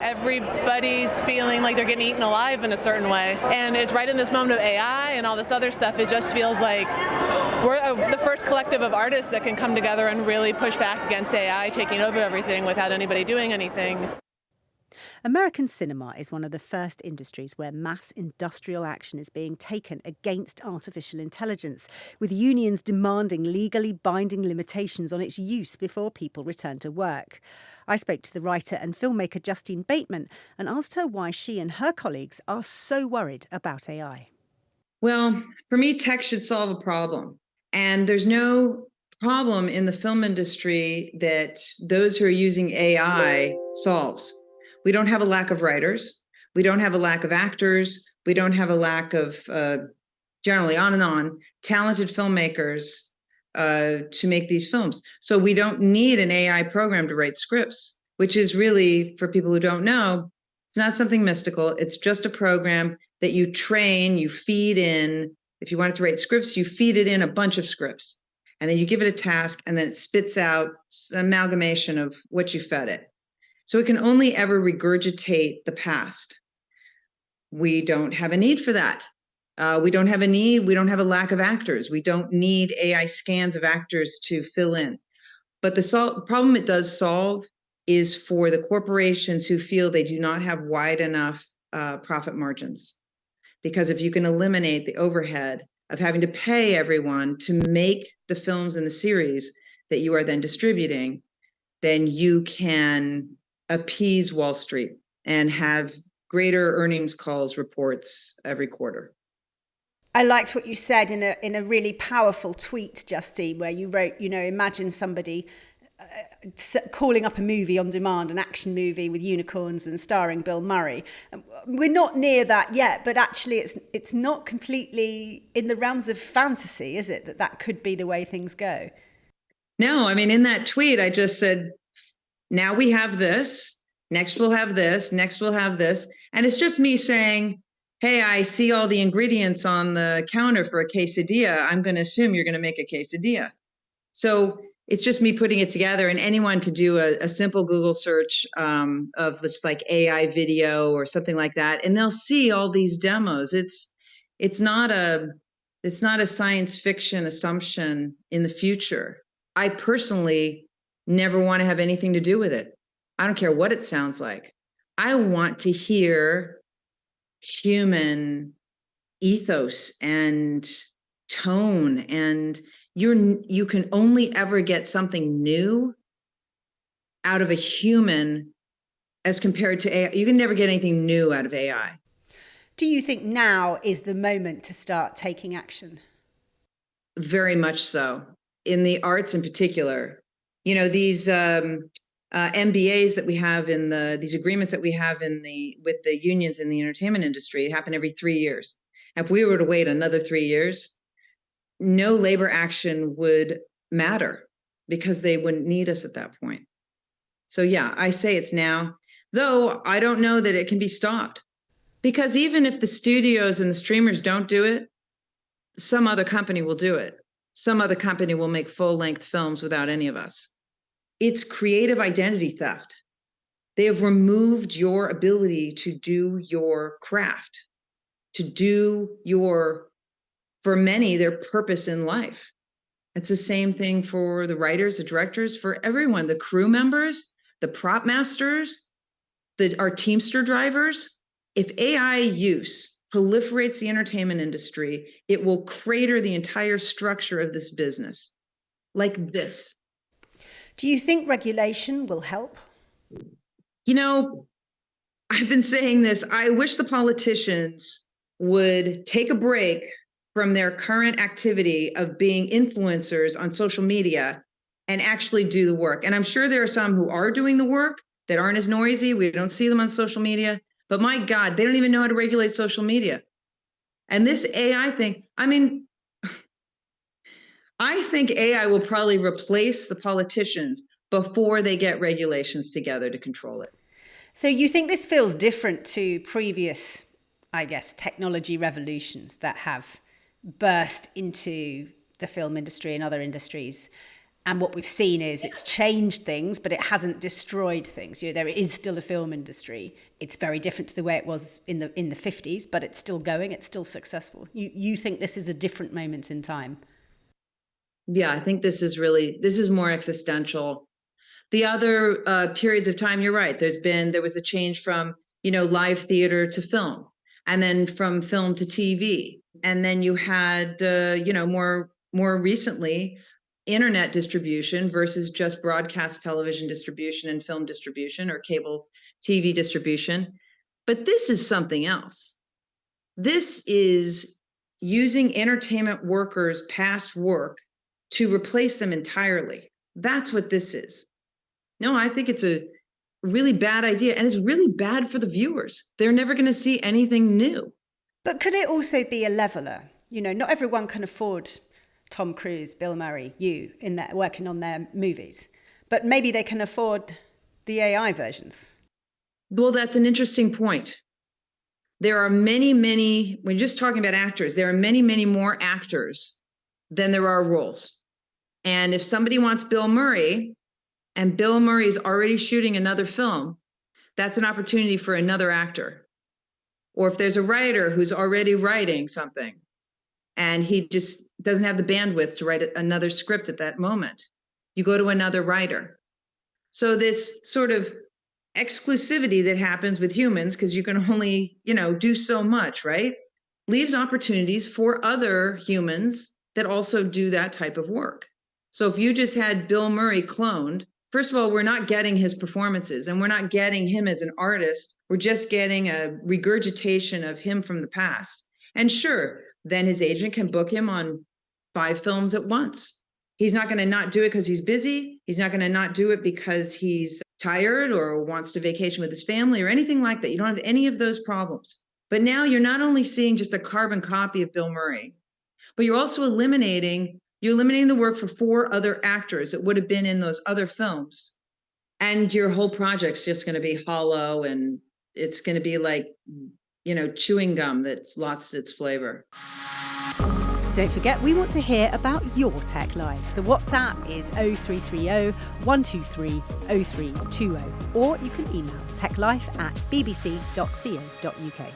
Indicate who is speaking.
Speaker 1: Everybody's feeling like they're getting eaten alive in a certain way. And it's right in this moment of AI and all this other stuff, it just feels like we're the first collective of artists that can come together and really push back against AI taking over everything without anybody doing anything.
Speaker 2: American cinema is one of the first industries where mass industrial action is being taken against artificial intelligence, with unions demanding legally binding limitations on its use before people return to work. I spoke to the writer and filmmaker Justine Bateman and asked her why she and her colleagues are so worried about AI.
Speaker 3: Well, for me, tech should solve a problem. And there's no problem in the film industry that those who are using AI solves. We don't have a lack of writers. We don't have a lack of actors. We don't have a lack of, generally on and on, talented filmmakers to make these films. So we don't need an AI program to write scripts, which is really, for people who don't know, it's not something mystical. It's just a program that you train, you feed in. If you want it to write scripts, you feed it in a bunch of scripts. And then you give it a task, and then it spits out an amalgamation of what you fed it. So it can only ever regurgitate the past. We don't have a need for that. We don't have a need. We don't have a lack of actors. We don't need AI scans of actors to fill in. But the problem it does solve is for the corporations who feel they do not have wide enough profit margins. Because if you can eliminate the overhead of having to pay everyone to make the films and the series that you are then distributing, then you can appease Wall Street and have greater earnings calls reports every quarter.
Speaker 2: I liked what you said in a really powerful tweet, Justine, where you wrote, imagine somebody calling up a movie on demand, an action movie with unicorns and starring Bill Murray. We're not near that yet, but actually it's not completely in the realms of fantasy, is it? That could be the way things go.
Speaker 3: No, I mean, in that tweet, I just said, now we have this, next we'll have this, next we'll have this. And it's just me saying, hey, I see all the ingredients on the counter for a quesadilla. I'm going to assume you're going to make a quesadilla. So it's just me putting it together, and anyone could do a simple Google search of just like AI video or something like that, and they'll see all these demos. It's not a science fiction assumption in the future. I personally never want to have anything to do with it. I don't care what it sounds like. I want to hear human ethos and tone, and you can only ever get something new out of a human as compared to AI. You can never get anything new out of AI.
Speaker 2: Do you think now is the moment to start taking action?
Speaker 3: Very much so. In the arts in particular, these MBAs that we have these agreements that we have with the unions in the entertainment industry happen every 3 years. If we were to wait another 3 years, no labor action would matter because they wouldn't need us at that point. So yeah, I say it's now, though I don't know that it can be stopped, because even if the studios and the streamers don't do it, some other company will do it. Some other company will make full-length films without any of us. It's creative identity theft. They have removed your ability to do your craft, to do for many, their purpose in life. It's the same thing for the writers, the directors, for everyone, the crew members, the prop masters, our Teamster drivers. If AI use proliferates the entertainment industry, it will crater the entire structure of this business like this.
Speaker 2: Do you think regulation will help?
Speaker 3: I've been saying this. I wish the politicians would take a break from their current activity of being influencers on social media and actually do the work. And I'm sure there are some who are doing the work that aren't as noisy. We don't see them on social media. But my God, they don't even know how to regulate social media. And this AI thing, I think AI will probably replace the politicians before they get regulations together to control it.
Speaker 2: So you think this feels different to previous, technology revolutions that have burst into the film industry and other industries, And what we've seen is it's changed things, but it hasn't destroyed things. You know, there is still a film industry. It's very different to the way it was in the 50s, but it's still going. It's still successful. You think this is a different moment in time?
Speaker 3: Yeah, I think this is more existential. The other periods of time, you're right. There was a change from, live theater to film, and then from film to TV. And then you had, more recently, internet distribution versus just broadcast television distribution and film distribution or cable TV distribution. But this is something else. This is using entertainment workers' past work to replace them entirely. That's what this is. No, I think it's a really bad idea, and it's really bad for the viewers. They're never going to see anything new.
Speaker 2: But could it also be a leveler? Not everyone can afford Tom Cruise, Bill Murray, working on their movies, but maybe they can afford the AI versions.
Speaker 3: Well, that's an interesting point. There are many, when you're just talking about actors, there are many, many more actors than there are roles. And if somebody wants Bill Murray, and Bill Murray's already shooting another film, that's an opportunity for another actor. Or if there's a writer who's already writing something, and he just doesn't have the bandwidth to write another script at that moment, you go to another writer. So this sort of exclusivity that happens with humans, because you can only, do so much, right? Leaves opportunities for other humans that also do that type of work. So if you just had Bill Murray cloned, first of all, we're not getting his performances, and we're not getting him as an artist. We're just getting a regurgitation of him from the past. And sure, then his agent can book him on 5 films at once. He's not going to not do it because he's busy. He's not going to not do it because he's tired or wants to vacation with his family or anything like that. You don't have any of those problems. But now you're not only seeing just a carbon copy of Bill Murray, but you're also eliminating the work for 4 other actors that would have been in those other films. And your whole project's just going to be hollow, and it's going to be like, chewing gum that's lost its flavor.
Speaker 2: Don't forget, we want to hear about your tech lives. The WhatsApp is 0330 123 0320, or you can email techlife@bbc.co.uk.